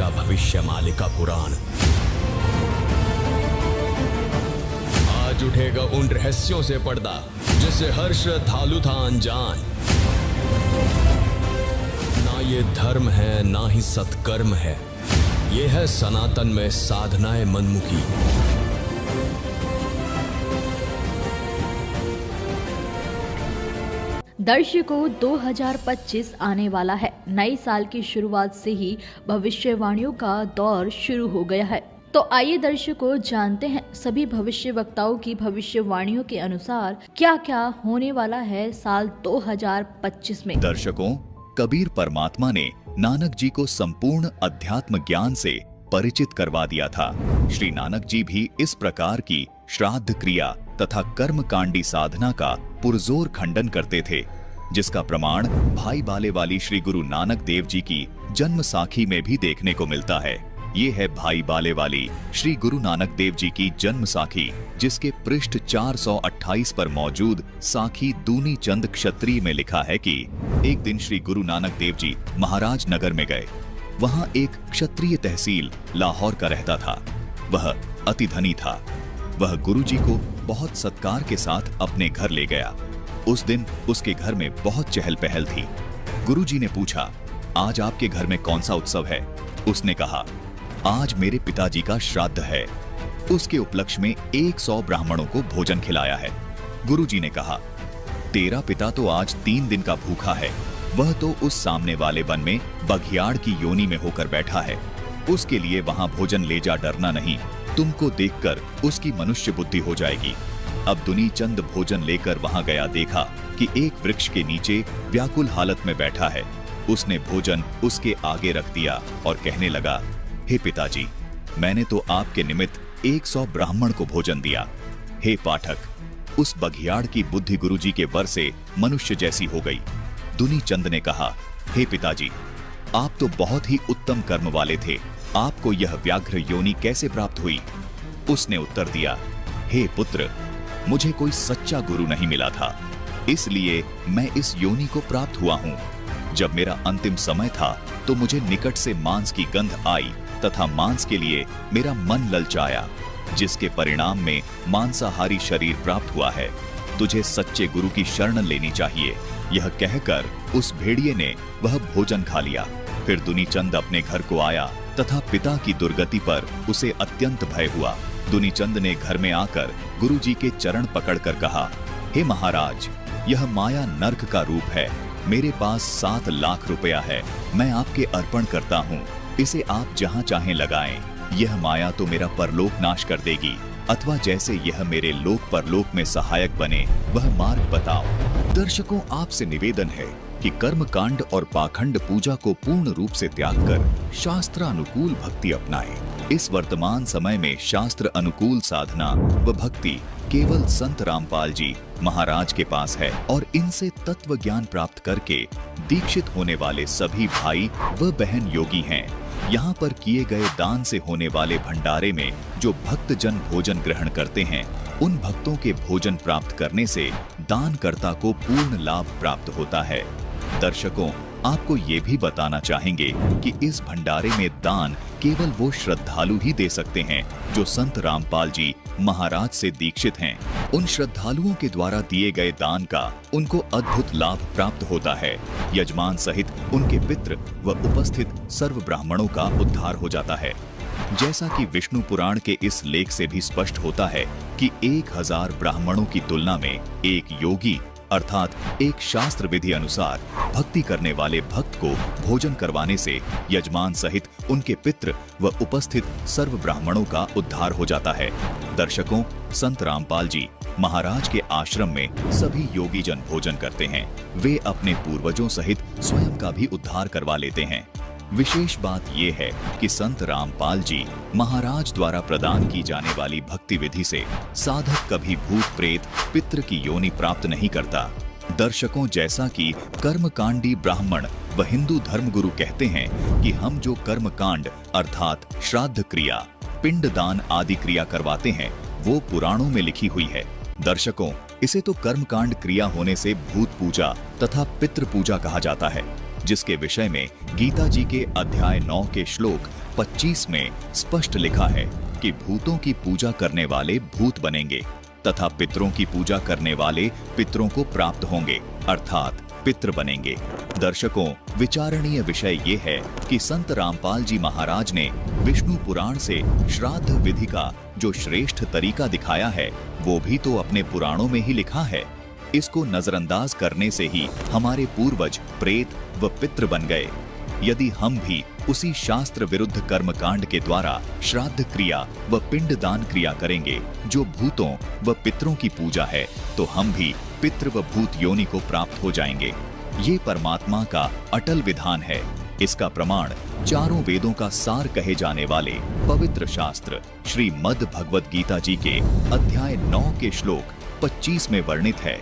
उठेगा भविष्य मालिका पुराण। आज उठेगा उन रहस्यों से पर्दा जिससे हर श्रद्धालु था अनजान। ना ये धर्म है ना ही सत्कर्म है, ये है सनातन में साधनाएं मनमुखी। दर्शकों 2025 आने वाला है। नए साल की शुरुआत से ही भविष्यवाणियों का दौर शुरू हो गया है। तो आइए दर्शकों जानते हैं सभी भविष्य वक्ताओं की भविष्यवाणियों के अनुसार क्या क्या होने वाला है साल 2025 में। दर्शकों, कबीर परमात्मा ने नानक जी को संपूर्ण अध्यात्म ज्ञान से परिचित करवा दिया था। श्री नानक जी भी इस प्रकार की श्राद्ध क्रिया तथा कर्म कांडी साधना का पुरजोर खंडन करते थे, जिसका प्रमाण भाई बाले वाली श्री गुरु नानक देव जी की जन्म साखी में भी देखने को मिलता है। ये है भाई बाले वाली श्री गुरु नानक देव जी की जन्म साखी, जिसके पृष्ठ 428 पर मौजूद साखी दूनी चंद क्षत्रिय में लिखा है कि एक दिन श्री गुरु नानक देव जी महाराज नगर में गए। वहां एक क्षत्रिय तहसील लाहौर का रहता था। वह अति धनी था। वह गुरुजी को बहुत सत्कार के साथ अपने घर ले गया। उस दिन उसके घर में बहुत चहल पहल थी। गुरुजी ने पूछा, आज आपके घर में कौन सा उत्सव है? उसने कहा, आज मेरे पिताजी का श्राद्ध है। उसके उपलक्ष्य में 100 ब्राह्मणों को भोजन खिलाया है। गुरुजी ने कहा, तेरा पिता तो आज 3 दिन का भूखा है। वह तो उस सामने वाले वन में बघियाड़ की योनि में होकर बैठा है। उसके लिए वहां भोजन ले जा डरना नहीं। तुमको देखकर उसकी मनुष्य बुद्धि हो जाएगी। अब दुनी चंद भोजन लेकर वहां गया, देखा कि एक वृक्ष के नीचे व्याकुल हालत में बैठा है। उसने भोजन उसके आगे रख दिया और कहने लगा, हे पिताजी, मैंने तो आपके निमित्त 100 ब्राह्मण को भोजन दिया। हे पाठक, उस बघियाड़ की बुद्धि गुरुजी के वर से मनुष्य जैसी हो गई। दुनी चंद ने कहा, हे पिताजी, आप तो बहुत ही उत्तम कर्म वाले थे। आपको यह व्याघ्र योनि कैसे प्राप्त हुई? उसने उत्तर दिया, हे पुत्र, मुझे कोई सच्चा गुरु नहीं मिला था, इसलिए मैं इस योनि को प्राप्त हुआ हूँ। जब मेरा अंतिम समय था तो मुझे निकट से मांस की गंध आई तथा मांस के लिए मेरा मन ललचाया, जिसके परिणाम में मांसाहारी शरीर प्राप्त हुआ है। तुझे सच्चे गुरु की शरण लेनी चाहिए। यह कहकर उस भेड़िए ने वह भोजन खा लिया। फिर दुनीचंद अपने घर को आया तथा पिता की दुर्गति पर उसे अत्यंत भय हुआ। दुनीचंद ने घर में आकर गुरुजी के चरण पकड़कर कहा, हे महाराज, यह माया नर्क का रूप है। मेरे पास 7 लाख रुपया है, मैं आपके अर्पण करता हूँ। इसे आप जहाँ चाहें लगाएं। यह माया तो मेरा परलोक नाश कर देगी, अथवा जैसे यह मेरे लोक परलोक में सहायक बने, वह मार्ग बताओ। दर्शकों, आपसे निवेदन है कि कर्म कांड और पाखंड पूजा को पूर्ण रूप से त्याग कर शास्त्र अनुकूल भक्ति अपनाएं। इस वर्तमान समय में शास्त्र अनुकूल साधना व भक्ति केवल संत रामपाल जी महाराज के पास है और इनसे तत्व ज्ञान प्राप्त करके दीक्षित होने वाले सभी भाई व बहन योगी हैं। यहाँ पर किए गए दान से होने वाले भंडारे में जो भक्त जन भोजन ग्रहण करते हैं, उन भक्तों के भोजन प्राप्त करने से दानकर्ता को पूर्ण लाभ प्राप्त होता है। दर्शकों, आपको ये भी बताना चाहेंगे कि इस भंडारे में दान केवल वो श्रद्धालु ही दे सकते हैं जो संत रामपाल जी महाराज से दीक्षित हैं। उन श्रद्धालुओं के द्वारा दिए गए दान का उनको अद्भुत लाभ प्राप्त होता है। यजमान सहित उनके पितृ व उपस्थित सर्व ब्राह्मणों का उद्धार हो जाता है। जैसा कि विष्णु पुराण के इस लेख से भी स्पष्ट होता है कि 1000 ब्राह्मणों की तुलना में एक योगी अर्थात एक शास्त्र विधि अनुसार भक्ति करने वाले भक्त को भोजन करवाने से यजमान सहित उनके पितृ व उपस्थित सर्व ब्राह्मणों का उद्धार हो जाता है। दर्शकों, संत रामपाल जी महाराज के आश्रम में सभी योगी जन भोजन करते हैं। वे अपने पूर्वजों सहित स्वयं का भी उद्धार करवा लेते हैं। विशेष बात यह है कि संत रामपाल जी महाराज द्वारा प्रदान की जाने वाली भक्ति विधि से साधक कभी भूत प्रेत पितृ की योनि प्राप्त नहीं करता। दर्शकों, जैसा कि कर्मकांडी ब्राह्मण व हिंदू धर्मगुरु कहते हैं कि हम जो कर्मकांड अर्थात श्राद्ध क्रिया, पिंडदान आदि क्रिया करवाते हैं, वो पुराणों में लिखी हुई है। दर्शकों, इसे तो कर्मकांड क्रिया होने से भूत पूजा तथा पितृ पूजा कहा जाता है, जिसके विषय में गीता जी के अध्याय 9 के श्लोक 25 में स्पष्ट लिखा है कि भूतों की पूजा करने वाले भूत बनेंगे तथा पितरों की पूजा करने वाले पितरों को प्राप्त होंगे, अर्थात पितृ बनेंगे। दर्शकों, विचारणीय विषय ये है कि संत रामपाल जी महाराज ने विष्णु पुराण से श्राद्ध विधि का जो श्रेष्ठ तरीका दिखाया है वो भी तो अपने पुराणों में ही लिखा है। इसको नजरअंदाज करने से ही हमारे पूर्वज प्रेत व पितृ बन गए। यदि हम भी उसी शास्त्र विरुद्ध कर्मकांड के द्वारा श्राद्ध क्रिया व पिंडदान क्रिया करेंगे जो भूतों व पितरों की पूजा है, तो हम भी पितृ व भूत योनि को प्राप्त हो जाएंगे। ये परमात्मा का अटल विधान है। इसका प्रमाण चारों वेदों का सार कहे जाने वाले पवित्र शास्त्र श्रीमद् भगवद गीता जी के अध्याय 9 के श्लोक 25 में वर्णित है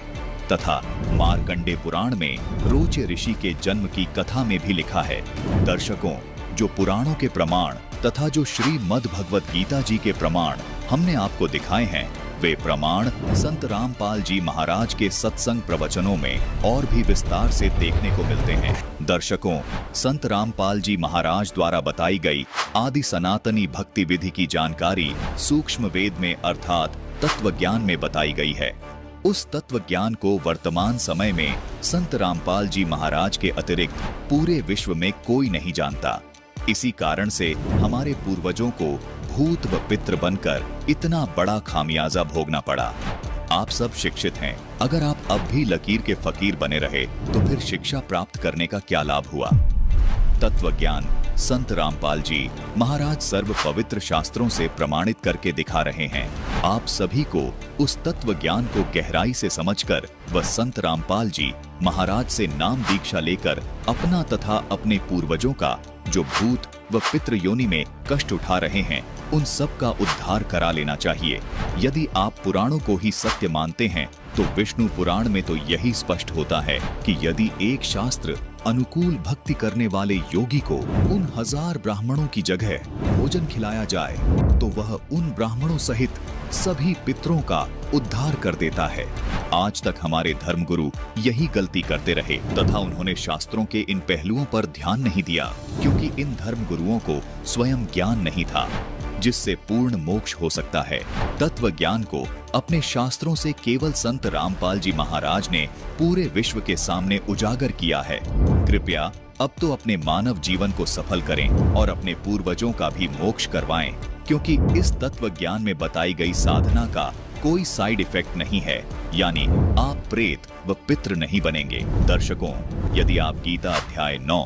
तथा मार्कंडे पुराण में रोचे ऋषि के जन्म की कथा में भी लिखा है। दर्शकों, जो पुराणों के प्रमाण तथा जो श्रीमद् भगवद गीता जी के प्रमाण हमने आपको दिखाए हैं, वे प्रमाण संत रामपाल जी महाराज के सत्संग प्रवचनों में और भी विस्तार से देखने को मिलते हैं। दर्शकों, संत रामपाल जी महाराज द्वारा बताई गई आदि सनातनी भक्ति विधि की जानकारी सूक्ष्म वेद में अर्थात तत्व ज्ञान में बताई गई है। उस तत्व ज्ञान को वर्तमान समय में संत रामपाल जी महाराज के अतिरिक्त पूरे विश्व में कोई नहीं जानता। इसी कारण से हमारे पूर्वजों को भूत व पितृ बनकर इतना बड़ा खामियाजा भोगना पड़ा। आप सब शिक्षित हैं, अगर आप अब भी लकीर के फकीर बने रहे तो फिर शिक्षा प्राप्त करने का क्या लाभ हुआ। तत्व ज्ञान संत रामपाल जी महाराज सर्व पवित्र शास्त्रों से प्रमाणित करके दिखा रहे हैं। आप सभी को उस तत्व ज्ञान को गहराई से समझकर व संत रामपाल जी महाराज से नाम दीक्षा लेकर अपना तथा अपने पूर्वजों का जो भूत व पितृ योनि में कष्ट उठा रहे हैं उन सब का उद्धार करा लेना चाहिए। यदि आप पुराणों को ही सत्य मानते हैं तो विष्णु पुराण में तो यही स्पष्ट होता है कि यदि एक शास्त्र अनुकूल भक्ति करने वाले योगी को उन 1000 ब्राह्मणों की जगह भोजन खिलाया जाए तो वह उन ब्राह्मणों सहित सभी पितरों का उद्धार कर देता है। आज तक हमारे धर्मगुरु यही गलती करते रहे तथा उन्होंने शास्त्रों के इन पहलुओं पर ध्यान नहीं दिया, क्योंकि इन धर्मगुरुओं को स्वयं ज्ञान नहीं था जिससे पूर्ण मोक्ष हो सकता है। तत्व ज्ञान को अपने शास्त्रों से केवल संत रामपाल जी महाराज ने पूरे विश्व के सामने उजागर किया है। कृपया अब तो अपने मानव जीवन को सफल करें और अपने पूर्वजों का भी मोक्ष करवाएं, क्योंकि इस तत्व ज्ञान में बताई गई साधना का कोई साइड इफेक्ट नहीं है, यानी आप प्रेत व पितृ नहीं बनेंगे। दर्शकों, यदि आप गीता अध्याय 9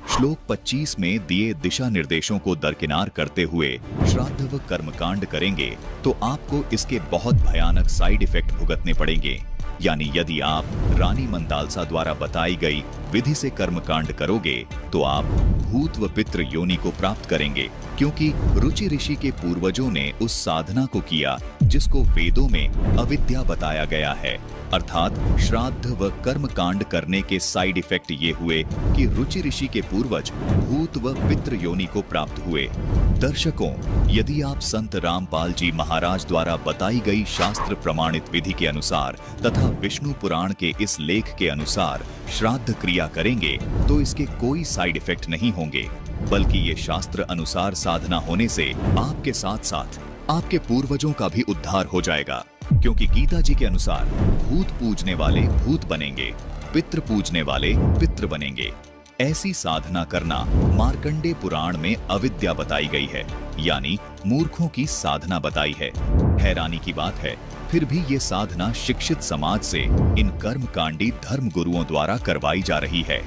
श्लोक 25 में दिए दिशा निर्देशों को दरकिनार करते हुए श्राद्ध व कर्मकांड करेंगे तो आपको इसके बहुत भयानक साइड इफेक्ट भुगतने पड़ेंगे। यानी यदि आप रानी मंदालसा द्वारा बताई गई विधि से कर्मकांड करोगे तो आप भूत व पितृ योनि को प्राप्त करेंगे, क्योंकि रुचि ऋषि के पूर्वजों ने उस साधना को किया जिसको वेदों में अविद्या बताया गया है। अर्थात श्राद्ध व कर्म कांड करने के साइड इफेक्ट ये हुए कि रुचि ऋषि के पूर्वज भूत व पितृ योनि को प्राप्त हुए। दर्शकों, यदि आप संत रामपाल जी महाराज द्वारा बताई गई शास्त्र प्रमाणित विधि के अनुसार तथा विष्णु पुराण के इस लेख के अनुसार श्राद्ध क्रिया करेंगे तो इसके कोई साइड इफेक्ट नहीं होंगे, बल्कि ये शास्त्र अनुसार साधना होने से आपके साथ साथ आपके पूर्वजों का भी उद्धार हो जाएगा। क्योंकि गीता जी के अनुसार भूत पूजने वाले भूत बनेंगे, पितृ पूजने वाले पितृ बनेंगे। ऐसी साधना करना मार्कंडे पुराण में अविद्या बताई गई है, यानी मूर्खों की साधना बताई है। हैरानी की बात है, फिर भी ये साधना शिक्षित समाज से इन कर्मकांडी धर्म गुरुओं द्वारा करवाई जा रही है।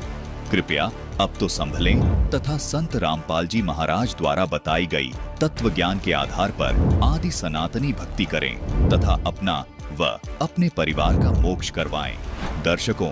कृपया अब तो संभलें तथा संत रामपाल जी महाराज द्वारा बताई गई तत्व ज्ञान के आधार पर आदि सनातनी भक्ति करें तथा अपना व अपने परिवार का मोक्ष करवाएं। दर्शकों,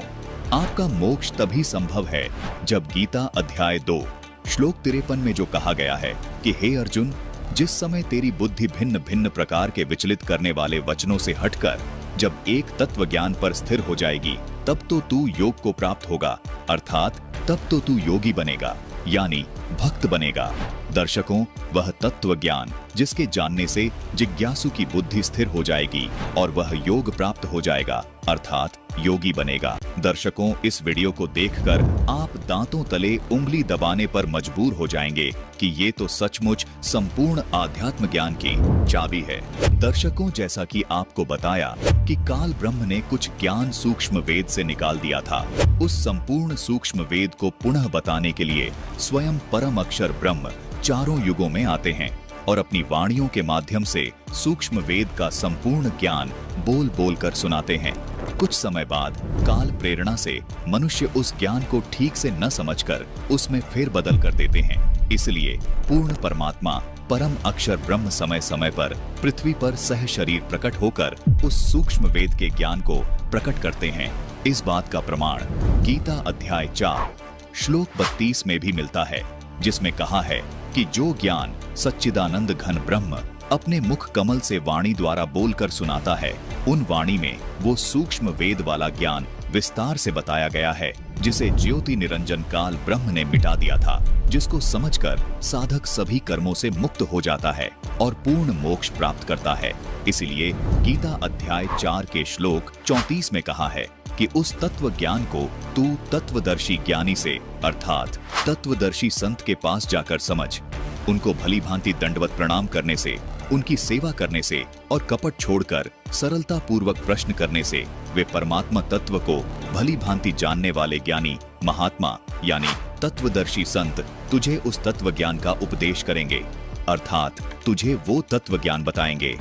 आपका मोक्ष तभी संभव है जब गीता अध्याय 2 श्लोक 53 में जो कहा गया है कि हे अर्जुन, जिस समय तेरी बुद्धि भिन्न भिन्न प्रकार के विचलित करने वाले वचनों से हटकर जब एक तत्व ज्ञान पर स्थिर हो जाएगी तब तो तू योग को प्राप्त होगा, अर्थात तब तो तू योगी बनेगा, यानी भक्त बनेगा। दर्शकों, वह तत्व ज्ञान जिसके जानने से जिज्ञासु की बुद्धि स्थिर हो जाएगी और वह योग प्राप्त हो जाएगा, अर्थात योगी बनेगा। दर्शकों, इस वीडियो को देखकर आप दांतों तले उंगली दबाने पर मजबूर हो जाएंगे कि ये तो सचमुच संपूर्ण आध्यात्म ज्ञान की चाबी है। दर्शकों, जैसा कि आपको बताया कि काल ब्रह्म ने कुछ ज्ञान सूक्ष्म वेद से निकाल दिया था, उस संपूर्ण सूक्ष्म वेद को पुनः बताने के लिए स्वयं परम अक्षर ब्रह्म चारों युगों में आते हैं और अपनी वाणियों के माध्यम से सूक्ष्म वेद का संपूर्ण ज्ञान बोल बोल कर सुनाते हैं। कुछ समय बाद काल प्रेरणा से मनुष्य उस ज्ञान को ठीक से न समझकर उसमें फेरबदल कर देते हैं। इसलिए पूर्ण परमात्मा परम अक्षर ब्रह्म समय समय पर पृथ्वी पर सह शरीर प्रकट होकर उस सूक्ष्म वेद के ज्ञान को प्रकट करते हैं। इस बात का प्रमाण गीता अध्याय 4 श्लोक 32 में भी मिलता है, जिसमें कहा है कि जो ज्ञान सच्चिदानंद घन ब्रह्म अपने मुख कमल से वाणी द्वारा बोलकर सुनाता है, उन वाणी में वो सूक्ष्म वेद वाला ज्ञान विस्तार से बताया गया है, जिसे ज्योति निरंजन काल ब्रह्म ने मिटा दिया था, जिसको समझकर साधक सभी कर्मों से मुक्त हो जाता है और पूर्ण मोक्ष प्राप्त करता है। इसीलिए गीता अध्याय 4 के श्लोक 34 में कहा है कि उस तत्व ज्ञान को तू तत्वदर्शी ज्ञानी से अर्थात तत्वदर्शी संत के पास जाकर समझ। उनको भली भांति दंडवत प्रणाम करने से, उनकी सेवा करने से और कपट छोड़कर सरलता पूर्वक प्रश्न करने से वे परमात्मा तत्व को भली भांति जानने वाले ज्ञानी महात्मा यानी तत्वदर्शी संत तुझे उस तत्व ज्ञान का उपदेश करेंगे, अर्थात तुझे वो तत्व ज्ञान बताएंगे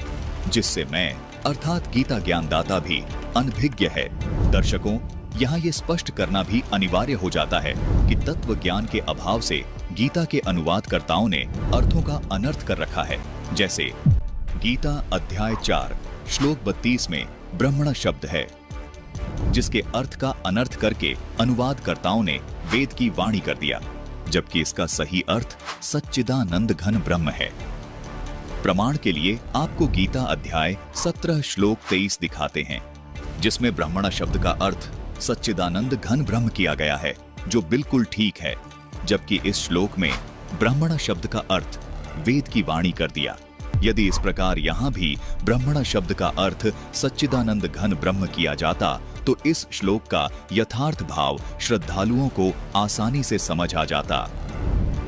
जिससे मैं अर्थात गीता ज्ञानदाता भी अनभिज्ञ है। दर्शकों, यहाँ ये स्पष्ट करना भी अनिवार्य हो जाता है कि तत्व ज्ञान के अभाव से गीता के अनुवादकर्ताओं ने अर्थों का अनर्थ कर रखा है। जैसे गीता अध्याय 4 श्लोक 32 में ब्रह्मण शब्द है, जिसके अर्थ का अनर्थ करके अनुवादकर्ताओं ने वेद की वाणी कर दिया, जबकि इसका सही अर्थ सच्चिदानंद घन ब्रह्म है। प्रमाण के लिए आपको गीता अध्याय 17 श्लोक 23 दिखाते हैं, जिसमें ब्रह्मण शब्द का अर्थ सच्चिदानंद घन ब्रह्म किया गया है, जो बिल्कुल ठीक है, जबकि इस श्लोक में ब्रह्मण शब्द का अर्थ वेद की वाणी कर दिया। यदि इस प्रकार यहाँ भी ब्रह्मण शब्द का अर्थ सच्चिदानंद घन ब्रह्म किया जाता तो इस श्लोक का यथार्थ भाव श्रद्धालुओं को आसानी से समझ आ जाता।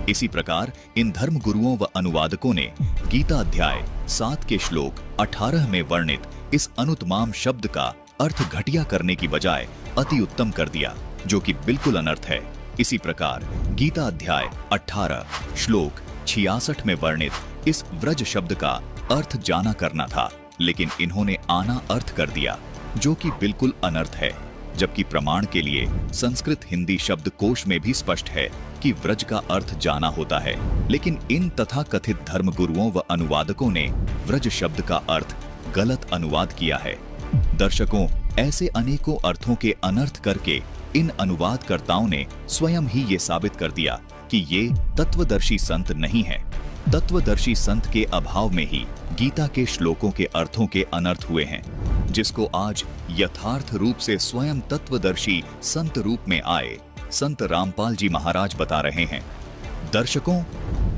इसी प्रकार इन धर्म गुरुओं व अनुवादकों ने गीता अध्याय 7 के श्लोक 18 में वर्णित इस अनुत्माम शब्द का अर्थ घटिया करने की बजाय अति उत्तम कर दिया, जो कि बिल्कुल अनर्थ है। इसी प्रकार गीता अध्याय 18 श्लोक 66 में वर्णित इस व्रज शब्द का अर्थ जाना करना था, लेकिन इन्होंने आना अर्थ कर दिया, जो कि बिल्कुल अनर्थ है। जबकि प्रमाण के लिए संस्कृत हिंदी शब्द कोश में भी स्पष्ट है कि व्रज का अर्थ जाना होता है, लेकिन इन तथा कथित धर्म गुरुओं व अनुवादकों ने व्रज शब्द का अर्थ गलत अनुवाद किया है। दर्शकों, ऐसे अनेकों अर्थों के अनर्थ करके इन अनुवादकर्ताओं ने स्वयं ही ये साबित कर दिया कि ये तत्वदर्शी संत नहीं है। तत्वदर्शी संत के अभाव में ही गीता के श्लोकों के अर्थों के अनर्थ हुए हैं, जिसको आज यथार्थ रूप से स्वयं तत्वदर्शी संत रूप में आए संत रामपाल जी महाराज बता रहे हैं। दर्शकों,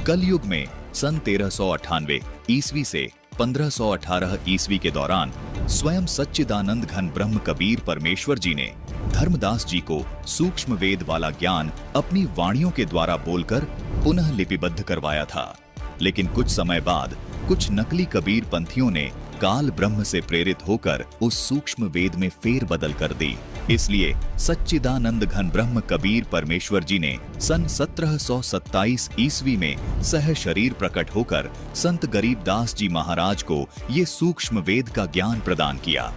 कलयुग में सन 1398 ईस्वी से 1518 ईस्वी के दौरान स्वयं सच्चिदानंद घन ब्रह्म कबीर परमेश्वर जी ने धर्मदास जी को सूक्ष्म वेद वाला ज्ञान अपनी वाणियों के द्वारा बोलकर पुनः लिपिबद्ध करवाया था। लेकिन कुछ समय बाद कुछ नकली कबीर पंथियों ने काल ब्रह्म से प्रेरित होकर उस सूक्ष्म वेद में फेर बदल कर दी। इसलिए सच्चिदानंद घन ब्रह्म कबीर परमेश्वर जी ने सन 1727 ईस्वी में सह शरीर प्रकट होकर संत गरीबदास जी महाराज को ये सूक्ष्म वेद का ज्ञान प्रदान किया,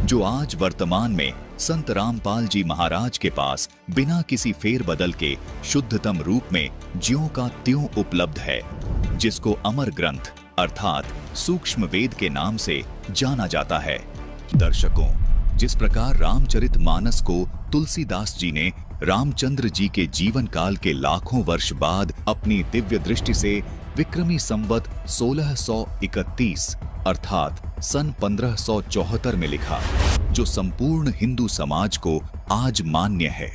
जो आज वर्तमान में संत रामपाल जी महाराज के पास बिना किसी फेर बदल के शुद्धतम रूप में ज्यों का त्यों उपलब्ध है, जिसको अमर ग्रंथ अर्थात सूक्ष्म वेद के नाम से जाना जाता है। दर्शकों, जिस प्रकार रामचरितमानस को तुलसीदास जी ने रामचंद्र जी के जीवन काल के लाखों वर्ष बाद अपनी दिव्य दृष्टि से विक्रमी संवत 1631 अर्थात सन 1574 में लिखा, जो संपूर्ण हिंदू समाज को आज मान्य है।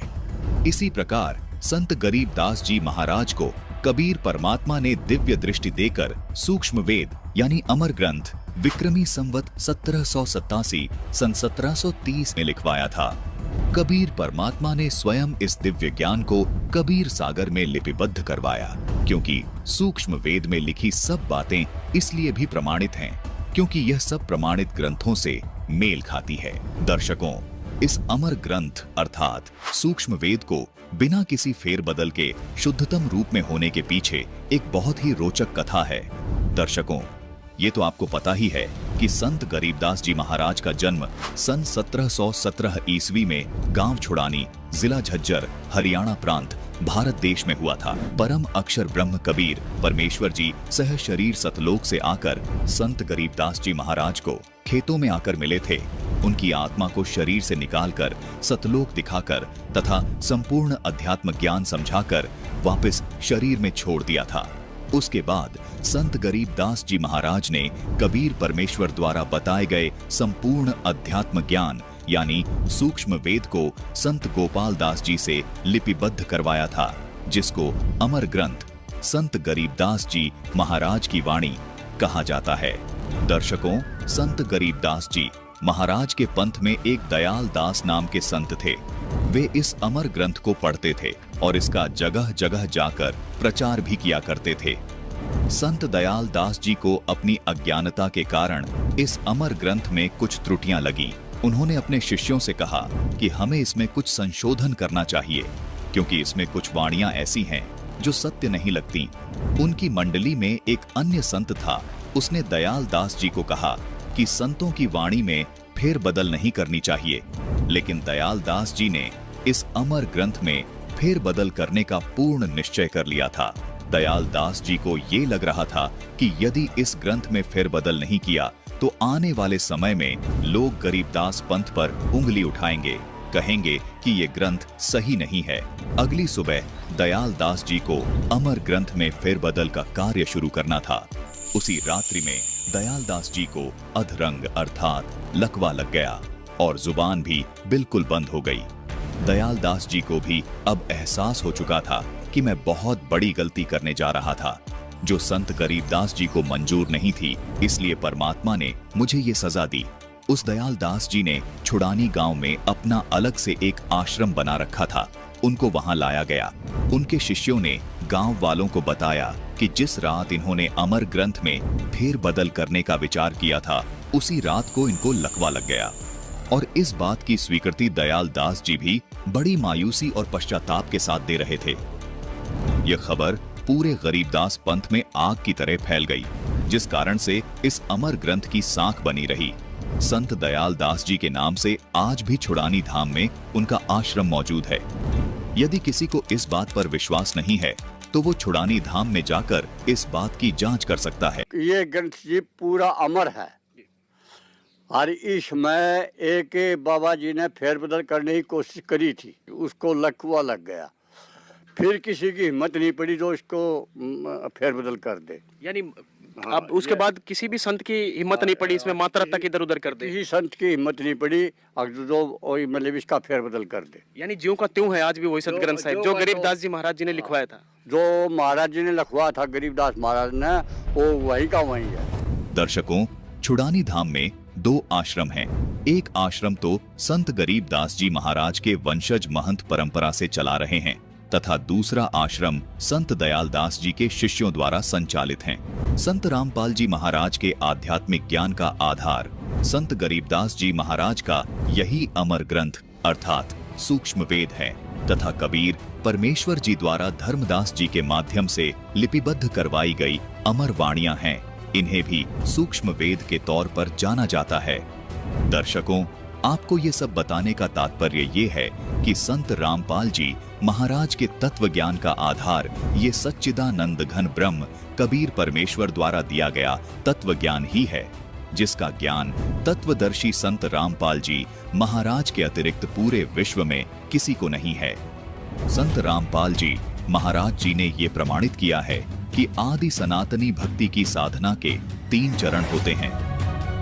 इसी प्रकार संत गरीबदास जी महाराज को कबीर परमात्मा ने दिव्य दृष्टि देकर सूक्ष्म वेद यानी अमर ग्रंथ विक्रमी संवत 1787 सन 1730 में लिखवाया था। कबीर परमात्मा ने स्वयं इस दिव्य ज्ञान को कबीर सागर में लिपिबद्ध करवाया, क्योंकि सूक्ष्म वेद में लिखी सब बातें इसलिए भी प्रमाणित हैं क्योंकि यह सब प्रमाणित ग्रंथों से मेल खाती है। दर्शकों, इस अमर ग्रंथ अर्थात सूक्ष्म वेद को बिना किसी फेरबदल के शुद्धतम रूप में होने के पीछे एक बहुत ही रोचक कथा है। दर्शकों, ये तो आपको पता ही है कि संत गरीबदास जी महाराज का जन्म सन 1717 ईस्वी में गांव छुड़ानी, जिला झज्जर, हरियाणा प्रांत, भारत देश में हुआ था। परम अक्षर ब्रह्म कबीर परमेश्वर जी सह शरीर सतलोक से आकर संत गरीबदास जी महाराज को खेतों में आकर मिले थे। उनकी आत्मा को शरीर से निकालकर सतलोक दिखाकर तथा संपूर्ण अध्यात्म ज्ञान समझाकर वापस शरीर में छोड़ दिया था। उसके बाद संत गरीबदास जी महाराज ने कबीर परमेश्वर द्वारा बताए गए संपूर्ण अध्यात्म ज्ञान यानी सूक्ष्म वेद को संत गोपाल दास जी से लिपिबद्ध करवाया था, जिसको अमर ग्रंथ संत गरीबदास जी महाराज की वाणी कहा जाता है। दर्शकों, संत गरीबदास जी महाराज के पंथ में एक दयाल दास नाम के संत थे। वे इस अमर ग्रंथ को पढ़ते थे और इसका जगह जगह जाकर प्रचार भी किया करते थे। संत दयाल दास जी को अपनी अज्ञानता के कारण इस अमर ग्रंथ में कुछ त्रुटियां लगी। उन्होंने अपने शिष्यों से कहा कि हमें इसमें कुछ संशोधन करना चाहिए, क्योंकि इसमें कुछ वाणियां ऐसी हैं जो सत्य नहीं लगती। उनकी मंडली में एक अन्य संत था। उसने दयाल दास जी को कहा कि संतों की वाणी में फेरबदल नहीं करनी चाहिए, लेकिन दयाल दास जी ने इस अमर ग्रंथ में फेरबदल करने का पूर्ण निश्चय कर लिया था। दयाल दास जी को ये लग रहा था कि यदि इस ग्रंथ में फेरबदल नहीं किया तो आने वाले समय में लोग गरीबदास पंथ पर उंगली उठाएंगे, कहेंगे कि ये ग्रंथ सही नहीं है। अगली सुबह दयाल दास जी को अमर ग्रंथ में फेरबदल का कार्य शुरू करना था। उसी रात्रि में दयाल दास जी को अधरंग अर्थात लकवा लग गया और जुबान भी बिल्कुल बंद हो गई। दयाल दास जी को भी अब एहसास हो चुका था कि मैं बहुत बड़ी गलती करने जा रहा था, जो संत गरीबदास जी को मंजूर नहीं थी, इसलिए परमात्मा ने मुझे ये सजा दी। उस दयाल दास जी ने छुड़ानी गांव में अपना अलग से एक आश्रम बना रखा था। उनको वहां लाया गया। उनके शिष्यों ने गांव वालों को बताया कि जिस रात इन्होंने अमर ग्रंथ में फेरबदल करने का विचार किया था, उसी रात को इनको लकवा लग गया। और इस बात की स्वीकृति दयाल दास जी भी बड़ी मायूसी और पश्चाताप के साथ दे रहे थे। यह खबर पूरे गरीबदास पंथ में आग की तरह फैल गई, जिस कारण से इस अमर ग्रंथ की साख बनी रही। संत दयाल दास जी के नाम से आज भी छुड़ानी धाम में उनका आश्रम मौजूद है। यदि किसी को इस बात पर विश्वास नहीं है तो वो छुड़ानी धाम में जाकर इस बात की जांच कर सकता है। ये ग्रंथ जी पूरा अमर है और इसमें एक बाबा जी ने फेरबदल करने की कोशिश करी थी, उसको लकवा लग गया। फिर किसी की हिम्मत नहीं पड़ी जो इसको फेरबदल कर दे। यानी अब उसके बाद किसी भी संत की हिम्मत नहीं पड़ी इसमें मात्रा तक इधर उधर कर दे। किसी संत की हिम्मत नहीं पड़ी जो वही मतलब इसका फेरबदल कर दे। यानी ज्यों का त्यों है आज भी वही संत ग्रंथ साहिब जो गरीबदास जी महाराज जी ने लिखवाया था। जो महाराज जी ने लिखवाया था गरीबदास महाराज ने, वो वही का वही है। दर्शकों, छुड़ानी धाम में 2 आश्रम हैं। एक आश्रम तो संत गरीबदास जी महाराज के वंशज महंत परंपरा से चला रहे हैं तथा दूसरा आश्रम संत दयाल दास जी के शिष्यों द्वारा संचालित हैं। संत रामपाल जी महाराज के आध्यात्मिक ज्ञान का आधार संत गरीबदास जी महाराज का यही अमर ग्रंथ अर्थात सूक्ष्म वेद है तथा कबीर परमेश्वर जी द्वारा धर्मदास जी के माध्यम से लिपिबद्ध करवाई गई अमर वाणियां हैं। इन्हें भी सूक्ष्म वेद के तौर पर जाना जाता है। दर्शकों, आपको ये सब बताने का तात्पर्य ये है कि संत रामपाल जी महाराज के तत्व ज्ञान का आधार ये सच्चिदानंद घन ब्रह्म कबीर परमेश्वर द्वारा दिया गया तत्व ज्ञान ही है, जिसका ज्ञान तत्वदर्शी संत रामपाल जी महाराज के अतिरिक्त पूरे विश्व में किसी को नहीं है। संत रामपाल जी महाराज जी ने ये प्रमाणित किया है कि आदि सनातनी भक्ति की साधना के 3 चरण होते हैं।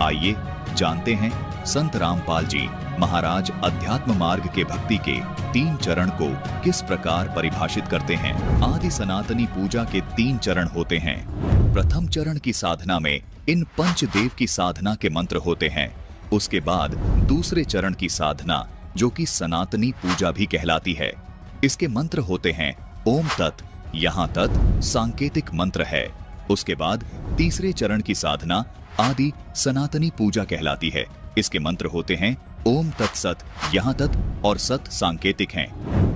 आइए जानते हैं संत रामपाल जी महाराज अध्यात्म मार्ग के भक्ति के 3 चरण को किस प्रकार परिभाषित करते हैं। आदि सनातनी पूजा के 3 चरण होते हैं। प्रथम चरण की साधना में इन पंचदेव की साधना के मंत्र होते हैं। उसके बाद दूसरे चरण की साधना, जो कि सनातनी पूजा भी कहलाती है, इसके मंत्र होते हैं ओम तत्। यहाँ तत् सांकेतिक मंत्र है। उसके बाद तीसरे चरण की साधना आदि सनातनी पूजा कहलाती है। इसके मंत्र होते हैं ओम तत्सत, यहाँ तत् और सत सांकेतिक हैं।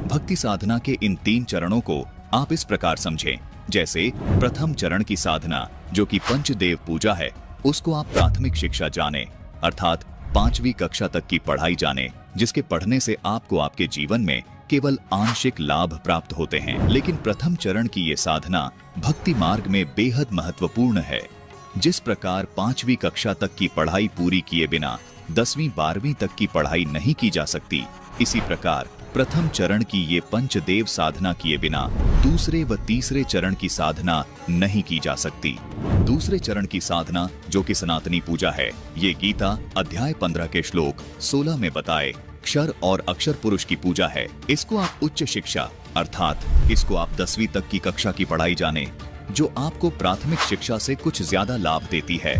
भक्ति साधना के इन 3 चरणों को आप इस प्रकार समझें, जैसे प्रथम चरण की साधना, जो कि पंचदेव पूजा है, उसको आप प्राथमिक शिक्षा जाने, अर्थात 5वीं कक्षा तक की पढ़ाई जाने, जिसके पढ़ने से आपको आपके जीवन में केवल आंशिक लाभ प्राप्त होते हैं। लेकिन प्रथम चरण की ये साधना भक्ति मार्ग में बेहद महत्वपूर्ण है। जिस प्रकार 5वीं कक्षा तक की पढ़ाई पूरी किए बिना 10वीं 12वीं तक की पढ़ाई नहीं की जा सकती, इसी प्रकार प्रथम चरण की ये पंचदेव साधना किए बिना दूसरे व तीसरे चरण की साधना नहीं की जा सकती। दूसरे चरण की साधना, जो कि सनातनी पूजा है, ये गीता अध्याय 15 के श्लोक 16 में बताए क्षर और अक्षर पुरुष की पूजा है। इसको आप उच्च शिक्षा, अर्थात इसको आप 10वीं तक की कक्षा की पढ़ाई जाने, जो आपको प्राथमिक शिक्षा से कुछ ज्यादा लाभ देती है।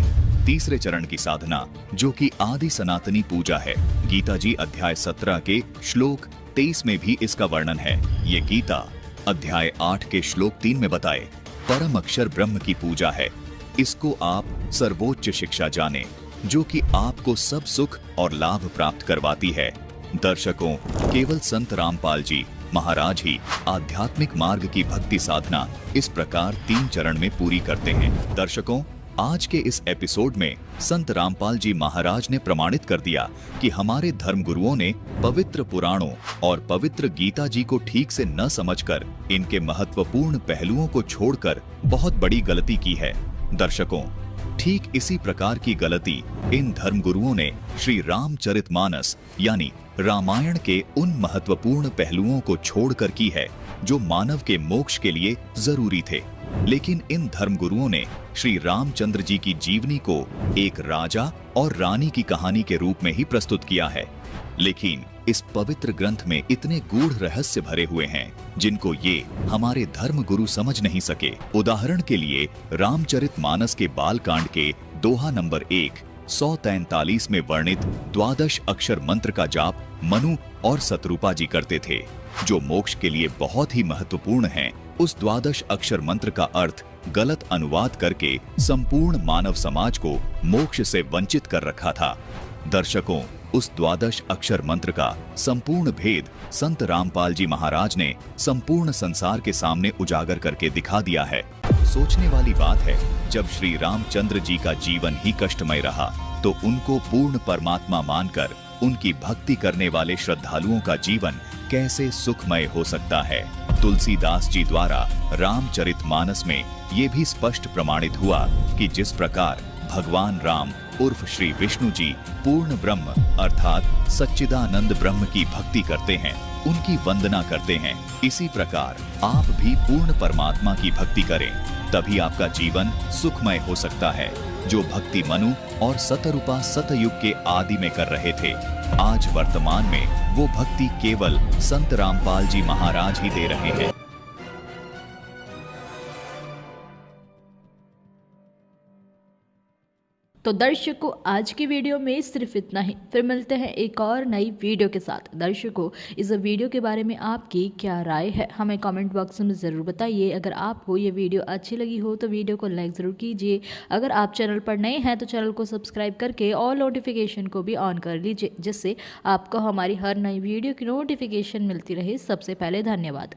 तीसरे चरण की साधना, जो कि आदि सनातनी पूजा है, गीता जी अध्याय 17 के श्लोक 23 में भी इसका वर्णन है। ये गीता अध्याय 8 के श्लोक 3 में बताए परम अक्षर ब्रह्म की पूजा है। इसको आप सर्वोच्च शिक्षा जाने, जो कि आपको सब सुख और लाभ प्राप्त करवाती है। दर्शकों, केवल संत रामपाल जी महाराज ही आध्यात्मिक मार्ग की भक्ति साधना इस प्रकार 3 चरण में पूरी करते हैं। दर्शकों, आज के इस एपिसोड में संत रामपाल जी महाराज ने प्रमाणित कर दिया कि हमारे धर्मगुरुओं ने पवित्र पुराणों और पवित्र गीता जी को ठीक से न समझकर इनके महत्वपूर्ण पहलुओं को छोड़कर बहुत बड़ी गलती की है। दर्शकों, ठीक इसी प्रकार की गलती इन धर्मगुरुओं ने श्री रामचरितमानस यानी रामायण के उन महत्वपूर्ण पहलुओं को छोड़कर की है, जो मानव के मोक्ष के लिए जरूरी थे। लेकिन इन धर्मगुरुओं ने श्री रामचंद्र जी की जीवनी को एक राजा और रानी की कहानी के रूप में ही प्रस्तुत किया है। लेकिन इस पवित्र ग्रंथ में इतने गूढ़ रहस्य भरे हुए हैं, जिनको ये हमारे धर्मगुरु समझ नहीं सके। उदाहरण के लिए रामचरितमानस के बालकांड के दोहा नंबर 143 में वर्णित 12 अक्षर मंत्र का जाप मनु और सतरूपा जी करते थे, जो मोक्ष के लिए बहुत ही महत्वपूर्ण है। उस 12 अक्षर मंत्र का अर्थ गलत अनुवाद करके संपूर्ण मानव समाज को मोक्ष से वंचित कर रखा था। दर्शकों, उस 12 अक्षर मंत्र का संपूर्ण भेद संत रामपाल जी महाराज ने संपूर्ण संसार के सामने उजागर करके दिखा दिया है। सोचने वाली बात है, जब श्री रामचंद्र जी का जीवन ही कष्टमय रहा, तो उनको पूर्ण परमात्मा मानकर उनकी भक्ति करने वाले श्रद्धालुओं का जीवन कैसे सुखमय हो सकता है। तुलसीदास जी द्वारा रामचरितमानस में ये भी स्पष्ट प्रमाणित हुआ कि जिस प्रकार भगवान राम उर्फ श्री विष्णु जी पूर्ण ब्रह्म अर्थात सच्चिदानंद ब्रह्म की भक्ति करते हैं, उनकी वंदना करते हैं, इसी प्रकार आप भी पूर्ण परमात्मा की भक्ति करें, तभी आपका जीवन सुखमय हो सकता है। जो भक्ति मनु और सतरूपा सतयुग के आदि में कर रहे थे, आज वर्तमान में वो भक्ति केवल संत रामपाल जी महाराज ही दे रहे हैं। तो दर्शकों, आज की वीडियो में सिर्फ इतना ही। फिर मिलते हैं एक और नई वीडियो के साथ। दर्शकों, इस वीडियो के बारे में आपकी क्या राय है, हमें कमेंट बॉक्स में ज़रूर बताइए। अगर आपको ये वीडियो अच्छी लगी हो तो वीडियो को लाइक ज़रूर कीजिए। अगर आप चैनल पर नए हैं तो चैनल को सब्सक्राइब करके ऑल नोटिफिकेशन को भी ऑन कर लीजिए, जिससे आपको हमारी हर नई वीडियो की नोटिफिकेशन मिलती रहे सबसे पहले। धन्यवाद।